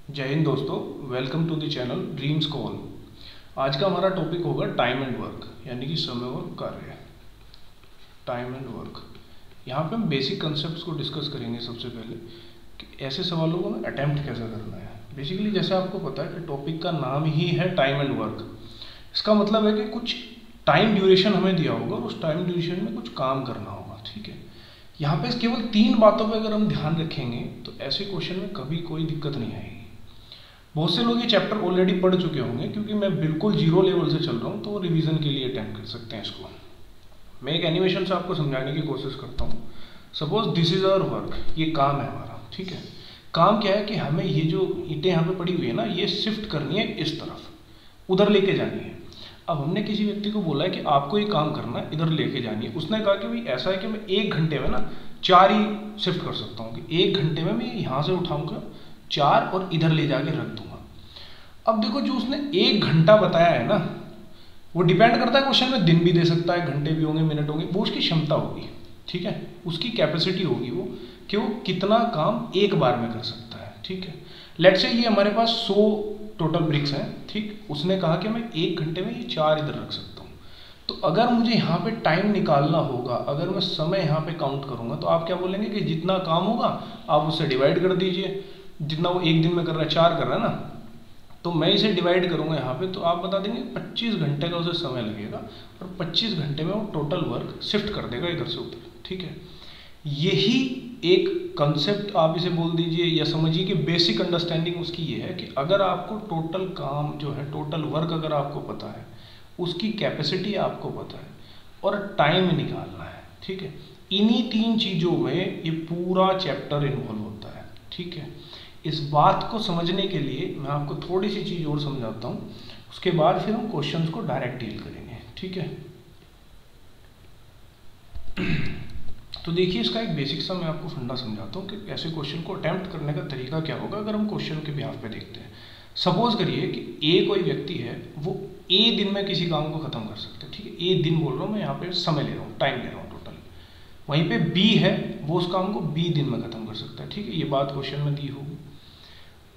जय हिंद दोस्तों, welcome to the channel dreams call. आज का हमारा टॉपिक होगा टाइम एंड वर्क, यानी कि समय और कार्य। टाइम एंड वर्क, यहाँ पे हम बेसिक कंसेप्ट्स को डिस्कस करेंगे। सबसे पहले कि ऐसे सवालों को ना अटेम्प्ट कैसे करना है। बेसिकली जैसे आपको पता है कि टॉपिक का नाम ही है टाइम एंड वर्क। इसका मतलब है कि कुछ टाइम ड्यूरेशन हमें दिया होगा और उस टाइम ड्यूरेशन में कुछ काम करना होगा। ठीक है, यहाँ पे केवल 3 बातों पे अगर हम ध्यान रखेंगे तो ऐसे क्वेश्चन में कभी कोई दिक्कत नहीं आएगी। बहुत से लोग ये चैप्टर ऑलरेडी पढ़ चुके होंगे, क्योंकि मैं बिल्कुल जीरो लेवल से चल रहा हूँ, तो वो रिवीजन के लिए अटेम्प्ट कर सकते हैं इसको। मैं एक एनिमेशन से आपको समझाने की कोशिश करता हूँ। Suppose this is our work, ये काम है हमारा। ठीक है, काम क्या है कि हमें ये जो ईंटें यहाँ पे पड़ी हुई है ना, ये शिफ्ट करनी है इस तरफ, उधर लेके जानी है। अब हमने किसी व्यक्ति को बोला है कि आपको ये काम करना है, इधर लेके जानी है। उसने कहा कि भाई ऐसा है कि मैं 1 घंटे में ना 4 ही शिफ्ट कर सकता हूँ, कि 1 घंटे में मैं यहाँ से उठाऊंगा 4 और इधर ले जाके रख दूंगा। अब देखो, जो उसने 1 घंटा बताया है ना, वो डिपेंड करता है क्वेश्चन में, दिन भी दे सकता है, घंटे भी होंगे, मिनट होंगे, वो उसकी क्षमता होगी। ठीक है, उसकी कैपेसिटी होगी वो, कि वो कितना काम एक बार में कर सकता है। ठीक है, लेट्स से ये हमारे पास 100 टोटल ब्रिक्स हैं। ठीक, उसने कहा कि मैं 1 घंटे में ये 4 इधर रख सकता हूँ। तो अगर मुझे यहाँ पे टाइम निकालना होगा, अगर मैं समय यहाँ पे काउंट करूँगा, तो आप क्या बोलेंगे कि जितना काम होगा आप उससे डिवाइड कर दीजिए। जितना वो 1 दिन में कर रहा है, 4 कर रहा है ना, तो मैं इसे डिवाइड करूंगा यहाँ पे, तो आप बता देंगे 25 घंटे का उसे समय लगेगा, और 25 घंटे में वो टोटल वर्क शिफ्ट कर देगा इधर से उधर। ठीक है, यही एक कंसेप्ट आप इसे बोल दीजिए या समझिए कि बेसिक अंडरस्टैंडिंग उसकी ये है कि अगर आपको टोटल काम जो है, टोटल वर्क अगर आपको पता है, उसकी कैपेसिटी आपको पता है, और टाइम निकालना है। ठीक है, इन्हीं 3 चीज़ों में ये पूरा चैप्टर इन्वॉल्व होता है। ठीक है, इस बात को समझने के लिए मैं आपको थोड़ी सी चीज़ और समझाता हूँ, उसके बाद फिर हम क्वेश्चंस को डायरेक्ट डील करेंगे। ठीक है, तो देखिए, इसका एक बेसिक सा मैं आपको फंडा समझाता हूँ कि ऐसे क्वेश्चन को अटेम्प्ट करने का तरीका क्या होगा अगर हम क्वेश्चन के बिहाफ पे देखते हैं। सपोज करिए कि ए कोई व्यक्ति है, वो ए दिन में किसी काम को खत्म कर सकते हैं। ठीक है, ए दिन बोल रहा हूँ मैं, यहाँ पे समय ले रहा हूँ, टाइम ले रहा हूँ टोटल। वहीं पे बी है, वो उस काम को बी दिन में खत्म कर सकता है। ठीक है, ये बात क्वेश्चन में दी होगी।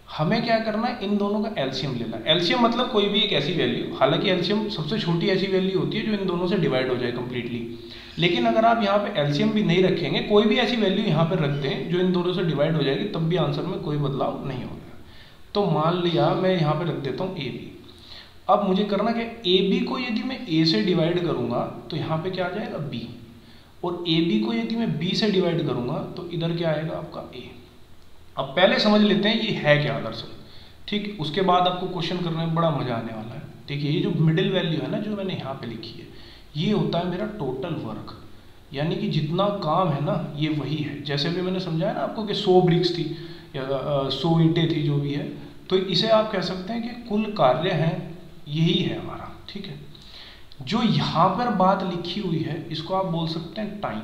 हमें क्या करना है, इन दोनों का एलसीएम लेना है। एलसीएम मतलब कोई भी एक ऐसी वैल्यू, हालांकि एलसीएम सबसे छोटी ऐसी वैल्यू होती है जो इन दोनों से डिवाइड हो जाए कंप्लीटली। लेकिन अगर आप यहाँ पे एलसीएम भी नहीं रखेंगे, कोई भी ऐसी वैल्यू यहाँ पे रख दें जो इन दोनों से डिवाइड हो जाएगी, तब भी आंसर में कोई बदलाव नहीं होगा। तो मान लिया मैं यहाँ पे रख देता हूँ ए बी। अब मुझे करना क्या, ए बी को यदि मैं ए से डिवाइड करूंगा तो यहाँ पे क्या आ जाएगा बी, और ए बी को यदि मैं बी से डिवाइड करूंगा तो इधर क्या आएगा आपका ए। अब पहले समझ लेते हैं ये है क्या दरअसल। ठीक, उसके बाद आपको क्वेश्चन करने में बड़ा मजा आने वाला है। देखिए, ये जो मिडिल वैल्यू है ना, जो मैंने यहाँ पे लिखी है, ये होता है मेरा टोटल वर्क, यानी कि जितना काम है ना, ये वही है। जैसे भी मैंने समझाया ना आपको कि 100 ब्रिक्स थी या 100 ईंटें थी, जो भी है, तो इसे आप कह सकते हैं कि कुल कार्य है, यही है हमारा। ठीक है, जो यहाँ पर बात लिखी हुई है, इसको आप बोल सकते हैं टाइम।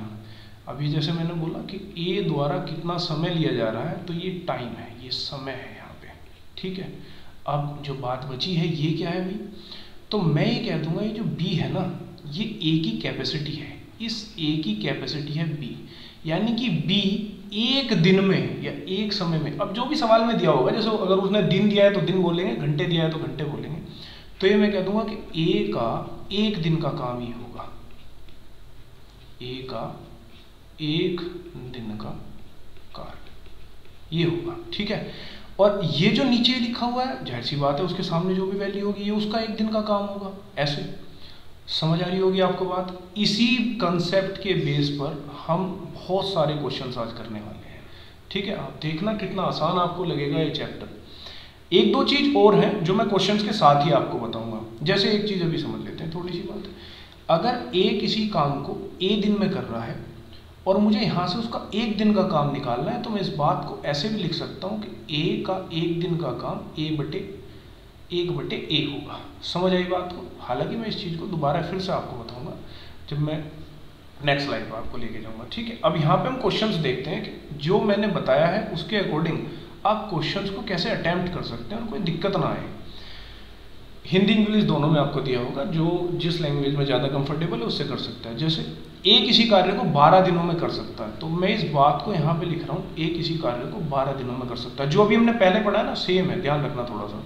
अभी जैसे मैंने बोला कि ए द्वारा कितना समय लिया जा रहा है, तो ये टाइम है, ये समय है यहाँ पे। ठीक है, अब जो बात बची है ये क्या है भाई, तो मैं ये कह दूंगा, ये जो बी है ना, ये ए की कैपेसिटी है, इस ए की कैपेसिटी है बी, यानी कि बी 1 दिन में या 1 समय में, अब जो भी सवाल में दिया होगा, जैसे अगर उसने दिन दिया है तो दिन बोलेंगे, घंटे दिया है तो घंटे बोलेंगे, तो ये मैं कह दूंगा कि ए का 1 दिन का काम ही होगा, ए का 1 दिन का कार्य ये होगा। ठीक है, और ये जो नीचे लिखा हुआ है, जाहिर सी बात है उसके सामने जो भी वैल्यू होगी, ये उसका 1 दिन का काम होगा। ऐसे समझ आ रही होगी आपको बात। इसी कंसेप्ट के बेस पर हम बहुत सारे क्वेश्चंस आज करने वाले हैं। ठीक है, आप देखना कितना आसान आपको लगेगा ये चैप्टर। 1-2 चीज और हैं जो मैं क्वेश्चंस के साथ ही आपको बताऊंगा। जैसे एक चीज अभी समझ लेते हैं, थोड़ी सी बात। अगर ए किसी काम को ए दिन में कर रहा है और मुझे यहाँ से उसका 1 दिन का काम निकालना है, तो मैं इस बात को ऐसे भी लिख सकता हूँ कि ए का 1 दिन का काम 1/1 होगा। समझ आई बात को। हालांकि मैं इस चीज़ को दोबारा फिर से आपको बताऊंगा जब मैं नेक्स्ट स्लाइड पर आपको लेके जाऊंगा। ठीक है, अब यहाँ पे हम क्वेश्चंस देखते हैं कि जो मैंने बताया है उसके अकॉर्डिंग आप क्वेश्चंस को कैसे अटेम्प्ट कर सकते हैं और कोई दिक्कत ना आए। हिंदी इंग्लिश दोनों में आपको दिया होगा, जो जिस लैंग्वेज में ज़्यादा कंफर्टेबल है उससे कर सकता है। जैसे ए किसी कार्य को 12 दिनों में कर सकता है, तो मैं इस बात को यहाँ पे लिख रहा हूँ, ए किसी कार्य को 12 दिनों में कर सकता है। जो अभी हमने पहले पढ़ा है ना सेम है, ध्यान रखना थोड़ा सा।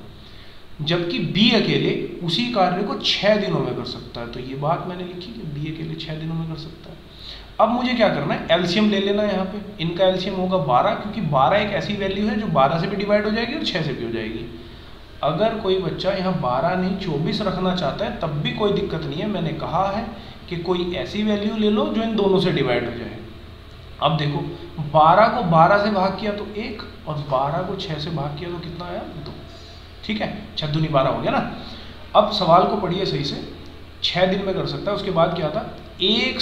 जबकि बी अकेले उसी कार्य को 6 दिनों में कर सकता है, तो ये बात मैंने लिखी कि बी अकेले 6 दिनों में कर सकता है। अब मुझे क्या करना है, एलसीएम ले लेना है। यहाँ पे इनका एलसीएम होगा 12, क्योंकि 12 एक ऐसी वैल्यू है जो 12 से भी डिवाइड हो जाएगी और 6 से भी हो जाएगी। अगर कोई बच्चा यहाँ 12 नहीं 24 रखना चाहता है तब भी कोई दिक्कत नहीं है। मैंने कहा है कि कोई ऐसी वैल्यू ले लो जो इन दोनों से डिवाइड हो जाए। अब देखो 12 को 12 से भाग किया तो 1 और 12 को 6 से भाग किया तो कितना आया 2। ठीक है, 6 दूनी 12 हो गया ना। अब सवाल को पढ़िए सही से, 6 दिन में कर सकता है। उसके बाद क्या था, एक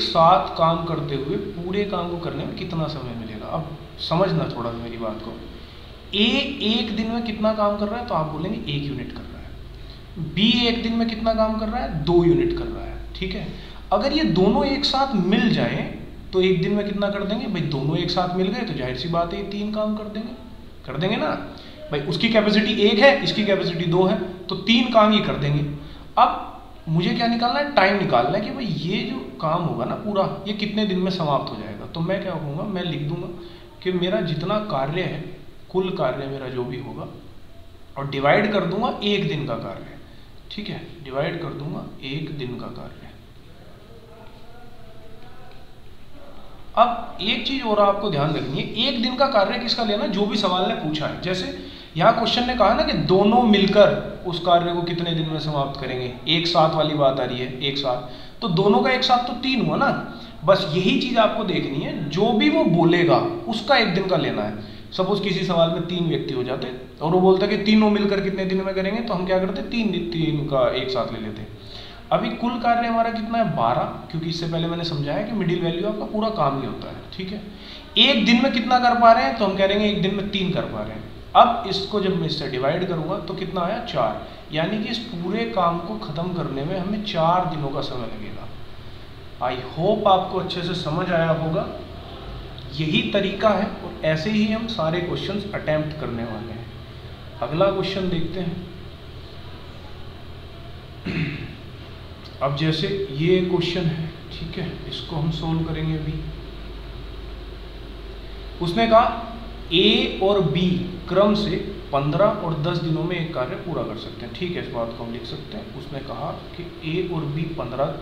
साथ काम करते हुए पूरे काम को करने में कितना समय मिलेगा। अब समझना थोड़ा मेरी बात को, ए एक दिन में कितना काम कर रहा है, तो आप बोलेंगे 1 यूनिट कर रहा है। बी एक दिन में कितना काम कर रहा है, 2 यूनिट कर रहा है। ठीक है, अगर ये दोनों एक साथ मिल जाएं तो एक दिन में कितना कर देंगे भाई, दोनों एक साथ मिल गए तो जाहिर सी बात है 3 काम कर देंगे ना भाई। उसकी कैपेसिटी 1 है, इसकी कैपेसिटी 2 है, तो 3 काम ये कर देंगे। अब मुझे क्या निकालना है, टाइम निकालना है कि भाई ये जो काम होगा ना पूरा, ये कितने दिन में समाप्त हो जाएगा। तो मैं क्या कहूँगा, मैं लिख दूंगा कि मेरा जितना कार्य है, कुल कार्य मेरा जो भी होगा, और डिवाइड कर दूंगा 1 दिन का कार्य। ठीक है, डिवाइड कर दूंगा 1 दिन का कार्य। अब एक चीज और आपको ध्यान रखनी है, 1 दिन का कार्य किसका लेना, जो भी सवाल ने पूछा है। जैसे यहाँ क्वेश्चन ने कहा ना कि दोनों मिलकर उस कार्य को कितने दिन में समाप्त करेंगे, एक साथ वाली बात आ रही है, एक साथ, तो दोनों का एक साथ तो 3 हुआ ना। बस यही चीज आपको देखनी है, जो भी वो बोलेगा उसका 1 दिन का लेना है। सपोज किसी सवाल में 3 व्यक्ति हो जाते और वो बोलता है कि तीनों मिलकर कितने दिन में करेंगे, तो हम क्या करते, 3 का एक साथ ले लेते। अभी कुल कार्य हमारा कितना है 12, क्योंकि इससे पहले मैंने समझाया कि मिडिल वैल्यू आपका पूरा काम ही होता है। ठीक है, 1 दिन में कितना कर पा रहे हैं, तो हम कह रहे हैं 1 दिन में 3 कर पा रहे हैं। अब इसको जब मैं इससे डिवाइड करूंगा तो कितना आया 4, यानी कि इस पूरे काम को खत्म करने में हमें 4 दिनों का समय लगेगा। आई होप आपको अच्छे से समझ आया होगा। यही तरीका है और ऐसे ही हम सारे क्वेश्चंस अटेम्प्ट करने वाले हैं। अगला क्वेश्चन देखते हैं। अब जैसे ये क्वेश्चन है, ठीक है, इसको हम सोल्व करेंगे अभी। उसने कहा ए और बी क्रम से 15 और 10 दिनों में एक कार्य पूरा कर सकते हैं। ठीक है, इस बात को हम लिख सकते हैं। उसने कहा कि ए और बी 15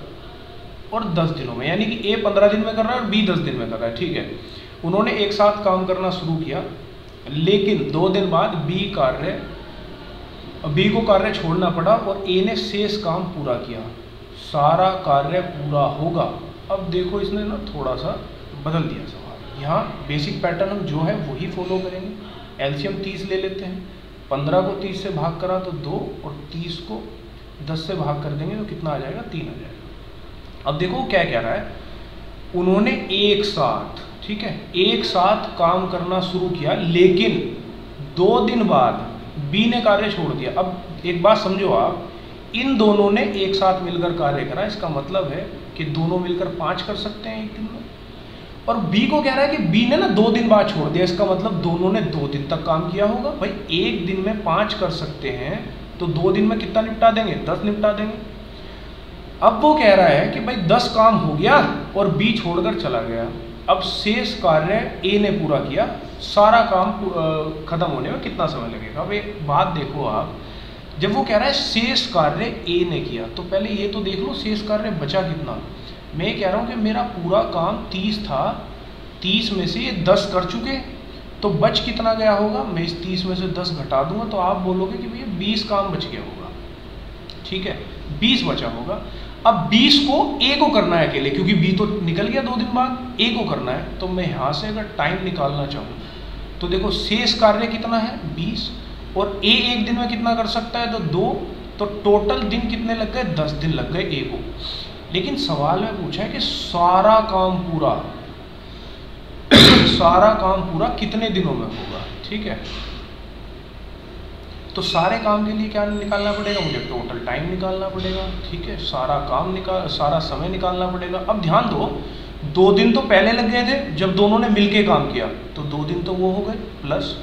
और 10 दिनों में, यानी कि ए 15 दिन में कर रहा है और बी 10 दिन में कर रहा है। ठीक है, उन्होंने एक साथ काम करना शुरू किया, लेकिन 2 दिन बाद बी को कार्य छोड़ना पड़ा और ए ने शेष काम पूरा किया। सारा कार्य पूरा होगा। अब देखो इसने ना थोड़ा सा बदल दिया सवाल। यहाँ बेसिक पैटर्न हम जो है वही फॉलो करेंगे। एलसीएम 30 ले लेते हैं, 15 को 30 से भाग करा तो 2 और 30 को 10 से भाग कर देंगे तो कितना आ जाएगा, 3 आ जाएगा। अब देखो क्या कह रहा है, उन्होंने एक साथ, ठीक है, एक साथ काम करना शुरू किया, लेकिन 2 दिन बाद बी ने कार्य छोड़ दिया। अब एक बात समझो आप, इन दोनों ने एक साथ मिलकर कार्य करा, इसका मतलब है कि दोनों मिलकर 5 कर सकते हैं एक दिन में। और बी को कह रहा है कि बी ने ना 2 दिन बाद छोड़ दिया, इसका मतलब दोनों ने 2 दिन तक काम किया होगा। भाई एक दिन में 5 कर सकते हैं तो 2 दिन में कितना निपटा देंगे, 10 निपटा देंगे। अब वो कह रहा है कि भाई 10 काम हो गया और बी छोड़कर चला गया। अब शेष कार्य ए ने पूरा किया, सारा काम खत्म होने में कितना समय लगेगा। अब एक बात देखो आप, जब वो कह रहा है शेष कार्य ए ने किया, तो पहले ये तो देख लो शेष कार्य बचा कितना। मैं कह रहा हूँ कि मेरा पूरा काम 30 था, 30 में से ये 10 कर चुके, तो बच कितना गया होगा। मैं इस 30 में से 10 घटा दूंगा तो आप बोलोगे कि भैया 20 काम बच गया होगा। ठीक है, 20 बचा होगा। अब 20 को ए को करना है अकेले, क्योंकि बी तो निकल गया 2 दिन बाद, ए को करना है। तो मैं यहाँ से अगर टाइम निकालना चाहूँ तो देखो शेष कार्य कितना है 20, और ए एक दिन में कितना कर सकता है तो 2, तो टोटल दिन कितने लग गए, 10 दिन लग गए ए को। लेकिन सवाल में पूछा है कि सारा काम पूरा कितने दिनों में होगा। ठीक है, तो सारे काम के लिए क्या निकालना पड़ेगा, मुझे टोटल टाइम निकालना पड़ेगा। ठीक है, सारा समय निकालना पड़ेगा। अब ध्यान दो, 2 दिन तो पहले लग गए थे जब दोनों ने मिलके काम किया, तो 2 दिन तो वो हो गए, प्लस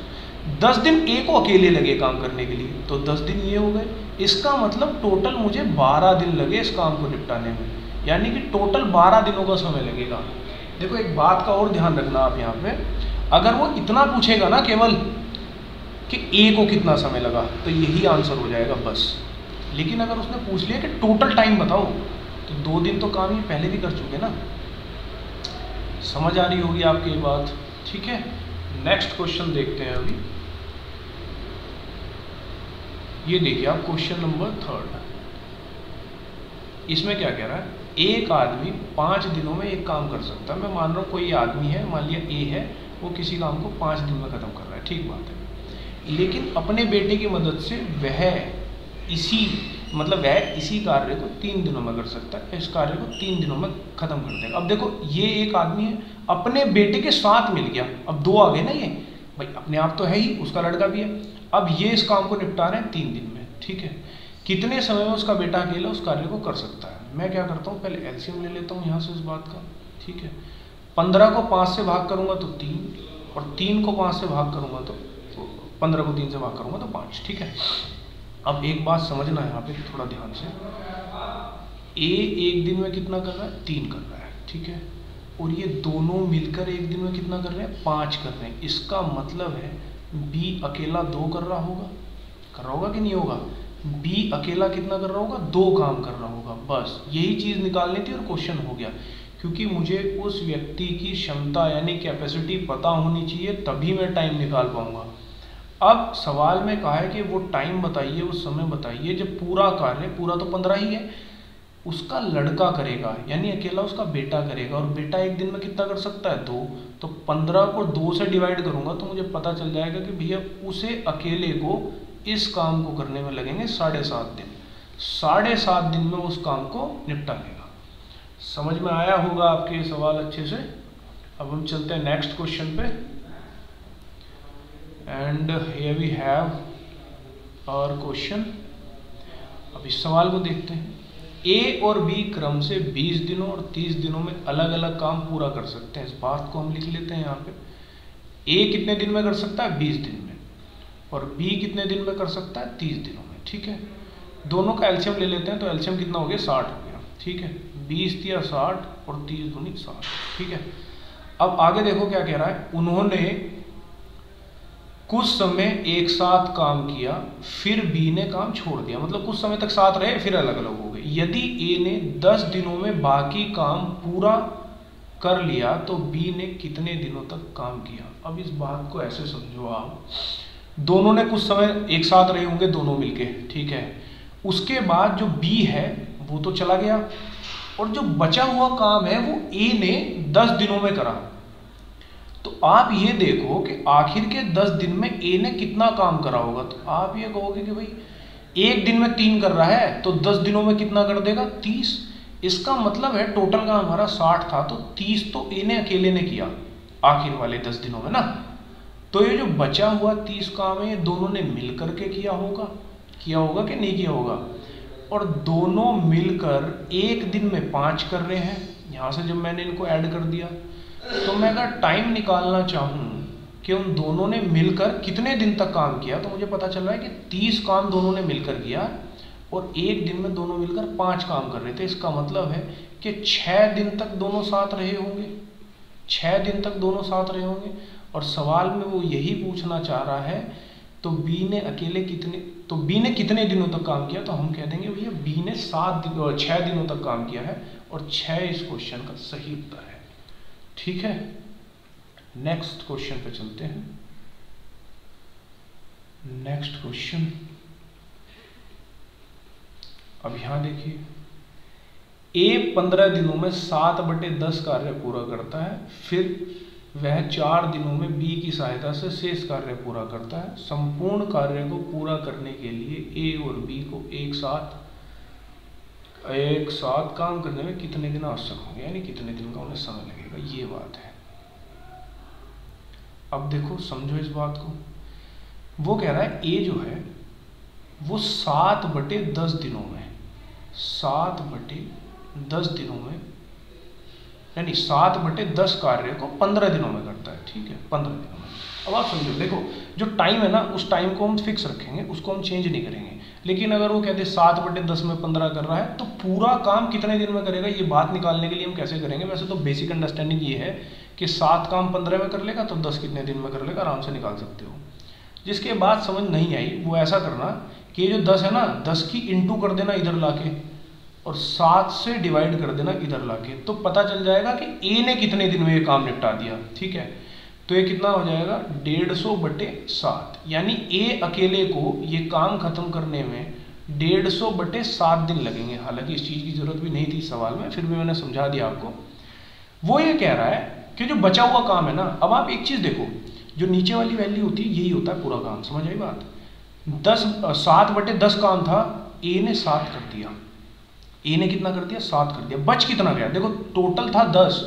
10 दिन ए को अकेले लगे काम करने के लिए, तो 10 दिन ये हो गए। इसका मतलब टोटल मुझे 12 दिन लगे इस काम को निपटाने में। यानी कि टोटल 12 दिनों का समय लगेगा। देखो एक बात का और ध्यान रखना आप यहाँ पे, अगर वो इतना पूछेगा ना केवल कि ए को कितना समय लगा, तो यही आंसर हो जाएगा बस। लेकिन अगर उसने पूछ लिया कि टोटल टाइम बताओ, तो 2 दिन तो काम ये पहले भी कर चुके ना। समझ आ रही होगी आपकी ये बात, ठीक है। नेक्स्ट क्वेश्चन देखते हैं अभी। ये देखिए आप क्वेश्चन नंबर 3। इसमें क्या कह रहा है, एक आदमी 5 दिनों में एक काम कर सकता है। मैं मान रहा हूँ कोई आदमी है, मान लिया ए है, वो किसी काम को 5 दिन में ख़त्म कर रहा है, ठीक बात है। लेकिन अपने बेटे की मदद से वह इसी कार्य को 3 दिनों में कर सकता है। इस कार्य को 3 दिनों में ख़त्म कर देगा। अब देखो ये एक आदमी है, अपने बेटे के साथ मिल गया, अब 2 आ गए ना, ये भाई अपने आप तो है ही, उसका लड़का भी है। अब ये इस काम को निपटा रहे हैं 3 दिन में, ठीक है। कितने समय में उसका बेटा अकेला उस कार्य को कर सकता है? मैं क्या करता हूँ, पहले एलसीएम ले लेता हूँ यहाँ से इस बात का, ठीक है। 15 को 5 से भाग करूँगा तो 3, और 3 को 5 से भाग करूँगा तो 15 को 3 से भाग करूँगा तो 5, ठीक है। अब एक बात समझना है यहाँ पे थोड़ा ध्यान से, ए एक दिन में कितना कर रहा है, 3 कर रहा है, ठीक है। और ये दोनों मिलकर एक दिन में कितना कर रहे हैं, 5 कर रहे हैं। इसका मतलब है बी अकेला 2 कर रहा होगा कि नहीं होगा? बी अकेला कितना कर रहा होगा, 2 काम कर रहा होगा। बस यही चीज़ निकालनी थी और क्वेश्चन हो गया। क्योंकि मुझे उस व्यक्ति की क्षमता यानी कैपेसिटी पता होनी चाहिए, तभी मैं टाइम निकाल पाऊंगा। अब सवाल में कहा है कि वो टाइम बताइए, वो समय बताइए जब पूरा कार्य, पूरा तो 15 ही है, उसका लड़का करेगा, यानी अकेला उसका बेटा करेगा। और बेटा एक दिन में कितना कर सकता है, 2। तो 15 को 2 से डिवाइड करूंगा तो मुझे पता चल जाएगा कि भैया उसे अकेले को इस काम को करने में लगेंगे 7.5 दिन। 7.5 दिन में उस काम को निपटा लेगा। समझ में आया होगा आपके ये सवाल अच्छे से। अब हम चलते हैं नेक्स्ट क्वेश्चन पे। And here we have our question. अब इस सवाल को देखते हैं। ए और बी क्रम से 20 दिनों और 30 दिनों में अलग अलग काम पूरा कर सकते हैं। इस बात को हम लिख लेते हैं यहाँ पे। ए कितने दिन में कर सकता है, 20 दिन में, और बी कितने दिन में कर सकता है, 30 दिनों में, ठीक है। दोनों का एलसीएम ले लेते हैं, तो एलसीएम कितना हो गया, 60 हो गया, ठीक है। 20 तिया 60 और 30 दूनी 60, ठीक है। अब आगे देखो क्या कह रहा है, उन्होंने कुछ समय एक साथ काम किया, फिर बी ने काम छोड़ दिया। मतलब कुछ समय तक साथ रहे, फिर अलग अलग हो गए। यदि ए ने 10 दिनों में बाकी काम पूरा कर लिया, तो बी ने कितने दिनों तक काम किया? अब इस बात को ऐसे समझो आप, दोनों ने कुछ समय एक साथ रहे होंगे, दोनों मिलके, ठीक है। उसके बाद जो बी है वो तो चला गया, और जो बचा हुआ काम है वो ए ने 10 दिनों में करा। तो आप ये देखो कि आखिर के 10 दिन में ए ने कितना काम करा होगा। तो आप ये कहोगे कि भाई एक दिन में 3 कर रहा है, तो 10 दिनों में कितना कर देगा, 30। इसका मतलब है टोटल का हमारा 60 था, तो 30 तो ए ने अकेले ने किया आखिर वाले 10 दिनों में ना। तो ये जो बचा हुआ 30 काम है, ये दोनों ने मिल करके किया होगा कि नहीं किया होगा। और दोनों मिलकर एक दिन में 5 कर रहे हैं। यहाँ से जब मैंने इनको ऐड कर दिया, तो मैं अगर टाइम निकालना चाहूँ कि उन दोनों ने मिलकर कितने दिन तक काम किया, तो मुझे पता चल रहा है कि 30 काम दोनों ने मिलकर किया, और एक दिन में दोनों मिलकर 5 काम कर रहे थे। इसका मतलब है कि 6 दिन तक दोनों साथ रहे होंगे, 6 दिन तक दोनों साथ रहे होंगे। और सवाल में वो यही पूछना चाह रहा है, तो बी ने कितने दिनों तक काम किया? तो हम कह देंगे भैया बी ने 6 दिनों तक काम किया है, और 6 इस क्वेश्चन का सही उत्तर है, ठीक है। नेक्स्ट क्वेश्चन पे चलते हैं। नेक्स्ट क्वेश्चन, अब यहां देखिए, ए 15 दिनों में 7/10 कार्य पूरा करता है, फिर वह 4 दिनों में बी की सहायता से शेष कार्य पूरा करता है। संपूर्ण कार्य को पूरा करने के लिए ए और बी को एक साथ काम करने में कितने दिन आवश्यक होंगे, यानी कितने दिन का उन्हें समय लगेगा, ये बात है। अब देखो समझो इस बात को। वो कह रहा है ए जो है वो 7/10 दिनों में, 7/10 दिनों में, यानी 7/10 कार्य को 15 दिनों में करता है, ठीक है, 15 दिनों में। अब आप समझो, देखो जो टाइम है ना, उस टाइम को हम फिक्स रखेंगे, उसको हम चेंज नहीं करेंगे। लेकिन अगर वो कहते 7/10 में 15 कर रहा है, तो पूरा काम कितने दिन में करेगा, ये बात निकालने के लिए हम कैसे करेंगे। वैसे तो बेसिक अंडरस्टैंडिंग ये है कि 7 काम 15 में कर लेगा, तो 10 कितने दिन में कर लेगा, आराम से निकाल सकते हो। जिसके बाद समझ नहीं आई वो ऐसा करना कि जो 10 है ना, 10 की इंटू कर देना इधर लाके, और 7 से डिवाइड कर देना इधर लाके, तो पता चल जाएगा कि ए ने कितने दिन में ये काम निपटा दिया। ठीक है, तो ये कितना हो जाएगा 150/7, यानी ए अकेले को ये काम खत्म करने में 150/7 दिन लगेंगे। हालांकि इस चीज़ की जरूरत भी नहीं थी सवाल में, फिर भी मैंने समझा दिया आपको। वो ये कह रहा है कि जो बचा हुआ काम है ना, अब आप एक चीज़ देखो, जो नीचे वाली वैल्यू होती है यही होता है पूरा काम, समझ आई बात। 7/10 काम था, ए ने 7 कर दिया, ए ने कितना कर दिया 7 कर दिया, बच कितना गया, देखो टोटल था 10,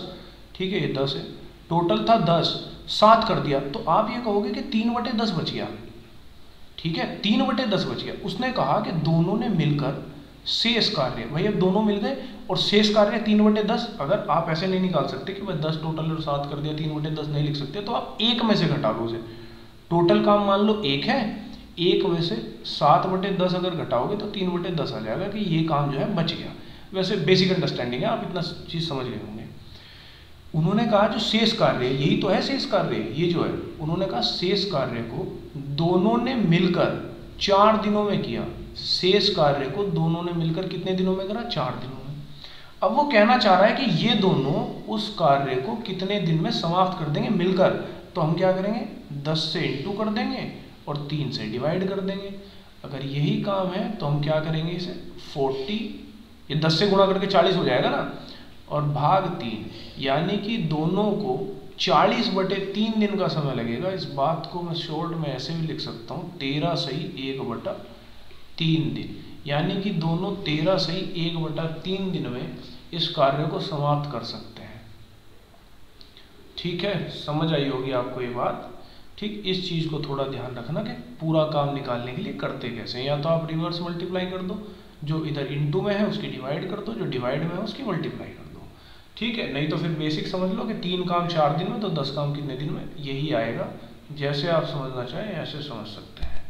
ठीक है ये 10 है, टोटल था 10, 7 कर दिया, तो आप ये कहोगे कि 3/10 बच गया। ठीक है, 3/10 बच गया। उसने कहा कि दोनों ने मिलकर शेष कार्य, भाई अब दोनों मिल गए और शेष कार्य 3/10। अगर आप ऐसे नहीं निकाल सकते कि भाई 10 टोटल और 7 कर दिया, 3/10 नहीं लिख सकते, तो आप एक में से घटा लो उसे। टोटल काम मान लो 1 है, 1 में से 7/10 अगर घटाओगे तो 3/10 आ जाएगा कि ये काम जो है बच गया। वैसे बेसिक अंडरस्टैंडिंग है, आप इतना चीज़ समझ गए होंगे। उन्होंने कहा जो शेष कार्य, यही तो है शेष कार्य, ये जो है, उन्होंने कहा शेष कार्य को दोनों ने मिलकर 4 दिनों में किया। शेष कार्य को दोनों ने मिलकर कितने दिनों में करा, 4 दिनों में। अब वो कहना चाह रहा है कि ये दोनों उस कार्य को कितने दिन में समाप्त कर देंगे मिलकर। तो हम क्या करेंगे, 10 से इंटू कर देंगे और 3 से डिवाइड कर देंगे। अगर यही काम है तो हम क्या करेंगे, इसे 40, ये 10 से गुणा करके 40 हो जाएगा ना, और भाग 3, यानी कि दोनों को 40/3 दिन का समय लगेगा। इस बात को मैं शॉर्ट में ऐसे भी लिख सकता हूँ, 13 सही 1/3 दिन, यानी कि दोनों 13 सही 1/3 दिन में इस कार्य को समाप्त कर सकते हैं। ठीक है, समझ आई होगी आपको ये बात। ठीक, इस चीज़ को थोड़ा ध्यान रखना कि पूरा काम निकालने के लिए करते कैसे। या तो आप रिवर्स मल्टीप्लाई कर दो, जो इधर इंटू में है उसकी डिवाइड कर दो, जो डिवाइड में है उसकी मल्टीप्लाई कर दो। ठीक है, नहीं तो फिर बेसिक समझ लो कि 3 काम 4 दिन में, तो 10 काम कितने दिन में, यही आएगा। जैसे आप समझना चाहें ऐसे समझ सकते हैं।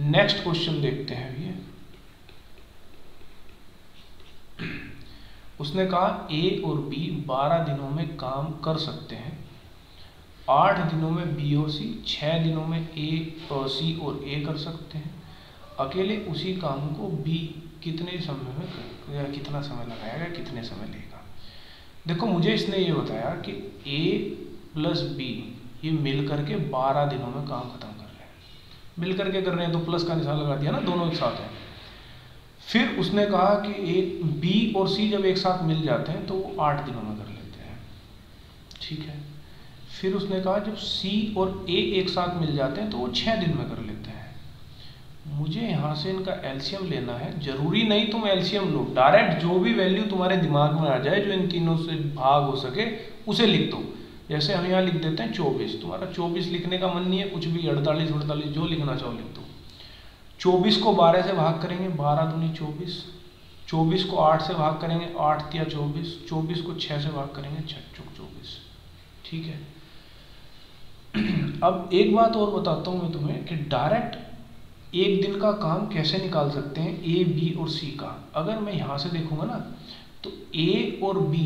नेक्स्ट क्वेश्चन देखते हैं। ये उसने कहा ए और बी 12 दिनों में काम कर सकते हैं, 8 दिनों में बी और सी, 6 दिनों में ए और सी और ए कर सकते हैं। अकेले उसी काम को बी कितने समय में या कितना समय लगाएगा, कितने समय लेगा। देखो मुझे इसने ये बताया कि ए प्लस बी ये मिल करके 12 दिनों में काम खत्म कर रहे हैं। मिल करके कर रहे हैं तो प्लस का निशान लगा दिया ना, दोनों एक साथ हैं। फिर उसने कहा कि एक बी और सी जब एक साथ मिल जाते हैं तो वो 8 दिनों में कर लेते हैं। ठीक है, फिर उसने कहा जब सी और ए एक साथ मिल जाते हैं तो वो 6 दिन में कर लेते हैं। मुझे यहाँ से इनका एलसीएम लेना है। जरूरी नहीं तुम एलसीएम लो, डायरेक्ट जो भी वैल्यू तुम्हारे दिमाग में आ जाए, जो इन तीनों से भाग हो सके उसे लिख दो। जैसे हम यहाँ लिख देते हैं 24, तुम्हारा 24 लिखने का मन नहीं है, कुछ भी 48 जो लिखना चाहो लिख दो। 24 को 12 से भाग करेंगे, 12 दूनी 24, 24 को 8 से भाग करेंगे, 8 तिया 24, 24 को 6 से भाग करेंगे, 6 चौक 24। ठीक है, अब एक बात और बताता हूँ मैं तुम्हें कि डायरेक्ट एक दिन का काम कैसे निकाल सकते हैं ए बी और सी का। अगर मैं यहाँ से देखूंगा ना तो ए और बी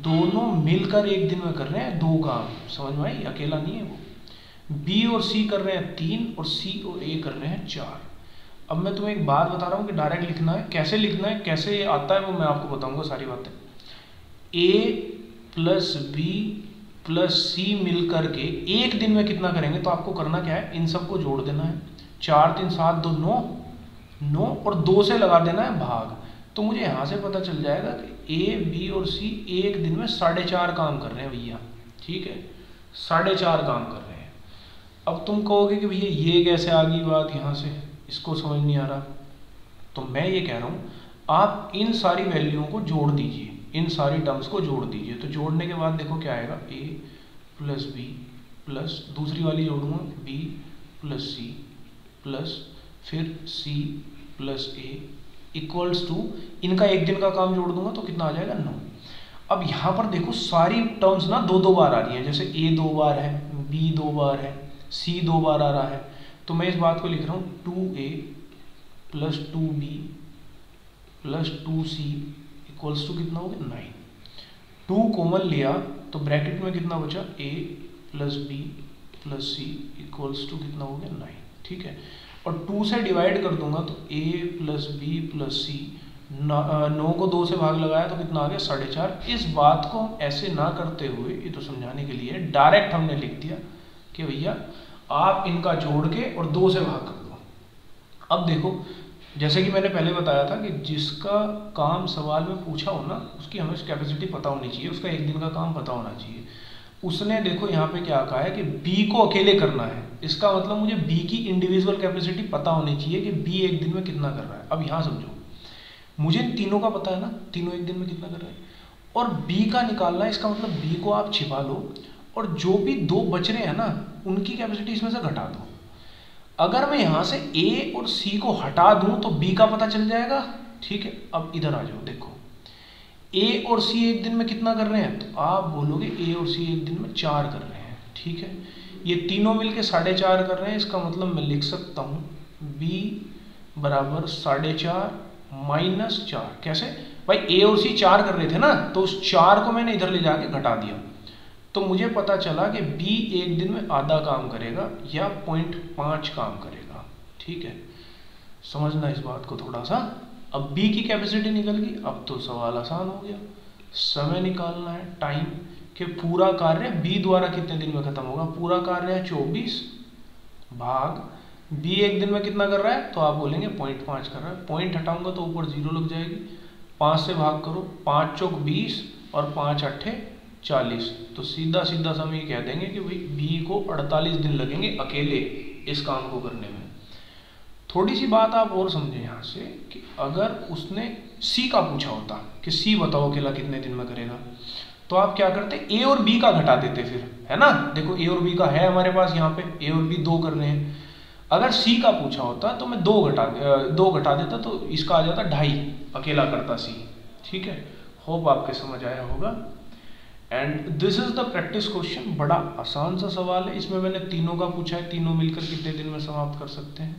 दोनों मिलकर एक दिन में कर रहे हैं 2 काम, समझ में आई, अकेला नहीं है वो। बी और सी कर रहे हैं 3 और सी और ए कर रहे हैं 4। अब मैं तुम्हें एक बात बता रहा हूँ कि डायरेक्ट लिखना है, कैसे लिखना है, कैसे आता है वो मैं आपको बताऊंगा सारी बातें। ए प्लस बी प्लस सी मिल करके एक दिन में कितना करेंगे, तो आपको करना क्या है, इन सबको जोड़ देना है। 4 3 7 2 9, 9 और 2 से लगा देना है भाग। तो मुझे यहाँ से पता चल जाएगा कि ए बी और सी एक दिन में 4.5 काम कर रहे हैं भैया। ठीक है, 4.5 काम कर रहे हैं। अब तुम कहोगे कि भैया ये कैसे आ गई बात यहाँ से, इसको समझ नहीं आ रहा। तो मैं ये कह रहा हूँ आप इन सारी वैल्यूओं को जोड़ दीजिए, इन सारी टर्म्स को जोड़ दीजिए। तो जोड़ने के बाद देखो क्या आएगा, ए प्लस बी प्लस दूसरी वाली जोड़ूंगा बी प्लस सी प्लस फिर C plus A equals to, इनका एक दिन का काम जोड़ दूंगा तो कितना आ जाएगा 9। अब यहाँ पर देखो सारी टर्म्स ना 2 2 बार आ रही हैं, जैसे ए 2 बार है, बी 2 बार है, सी 2 बार आ रहा है, तो मैं इस बात को लिख रहा हूँ 2a plus 2b plus 2c equals to कितना हो गया 9। 2 कॉमन लिया तो ब्रैकेट में कितना बचा a plus B plus C equals to कितना हो गया 9, ठीक है। और 2 से डिवाइड कर दूंगा तो a प्लस बी प्लस सी, 9 को 2 से भाग लगाया तो कितना आ गया 4.5। इस बात को हम ऐसे ना करते हुए, ये तो समझाने के लिए डायरेक्ट हमने लिख दिया कि भैया आप इनका जोड़ के और 2 से भाग कर दो। अब देखो, जैसे कि मैंने पहले बताया था कि जिसका काम सवाल में पूछा हो ना, उसकी हमें कैपेसिटी पता होनी चाहिए, उसका एक दिन का काम पता होना चाहिए। उसने देखो यहाँ पे क्या कहा है कि बी को अकेले करना है, इसका मतलब मुझे बी की इंडिविजुअल कैपेसिटी पता होनी चाहिए कि बी एक दिन में कितना कर रहा है। अब यहाँ समझो, मुझे इन तीनों का पता है ना, तीनों एक दिन में कितना कर रहे हैं, और बी का निकालना है, इसका मतलब बी को आप छिपा लो और जो भी 2 बच रहे हैं ना उनकी कैपेसिटी इसमें से घटा दो। अगर मैं यहाँ से ए और सी को हटा दूं तो बी का पता चल जाएगा, ठीक है। अब इधर आ जाओ, देखो ए और सी एक दिन में कितना कर रहे हैं, तो आप बोलोगे ए और सी एक दिन में 4 कर रहे हैं, ठीक है। ये तीनों मिलके 4.5 कर रहे हैं, इसका मतलब मैं लिख सकता हूँ बी बराबर 4.5 माइनस 4। कैसे भाई, ए और सी 4 कर रहे थे ना, तो उस 4 को मैंने इधर ले जाके घटा दिया, तो मुझे पता चला कि बी एक दिन में आधा काम करेगा या 0.5 काम करेगा, ठीक है। समझना इस बात को थोड़ा सा। अब बी की कैपेसिटी निकल गई, अब तो सवाल आसान हो गया। समय निकालना है, टाइम, कि पूरा कार्य बी द्वारा कितने दिन में खत्म होगा। पूरा कार्य है 24 भाग बी एक दिन में कितना कर रहा है, तो आप बोलेंगे 0.5 कर रहा है। पॉइंट हटाऊंगा तो ऊपर 0 लग जाएगी, 5 से भाग करो, 5 चौक 20 और 5 अट्ठे 40, तो सीधा सीधा हम ये कह देंगे कि भाई बी को 48 दिन लगेंगे अकेले इस काम को करने में। थोड़ी सी बात आप और समझें यहाँ से कि अगर उसने सी का पूछा होता कि सी बताओ अकेला कितने दिन में करेगा, तो आप क्या करते, ए और बी का घटा देते फिर, है ना। देखो ए और बी का है हमारे पास यहाँ पे, ए और बी 2 करने हैं। अगर सी का पूछा होता तो मैं 2 घटा देता, तो इसका आ जाता 2.5, अकेला करता सी, ठीक है। होप आपके समझ आया होगा। And this is the practice question. बड़ा आसान सा सवाल है, इसमें मैंने तीनों का पूछा है, तीनों मिलकर कितने दिन में समाप्त कर सकते हैं,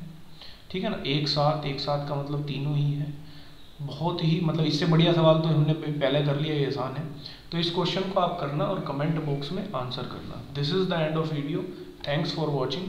ठीक है ना। एक साथ का मतलब तीनों ही है। बहुत ही मतलब इससे बढ़िया सवाल तो हमने पहले कर लिया, ये आसान है। तो इस क्वेश्चन को आप करना और कमेंट बॉक्स में आंसर करना। This is the end of video. Thanks for watching.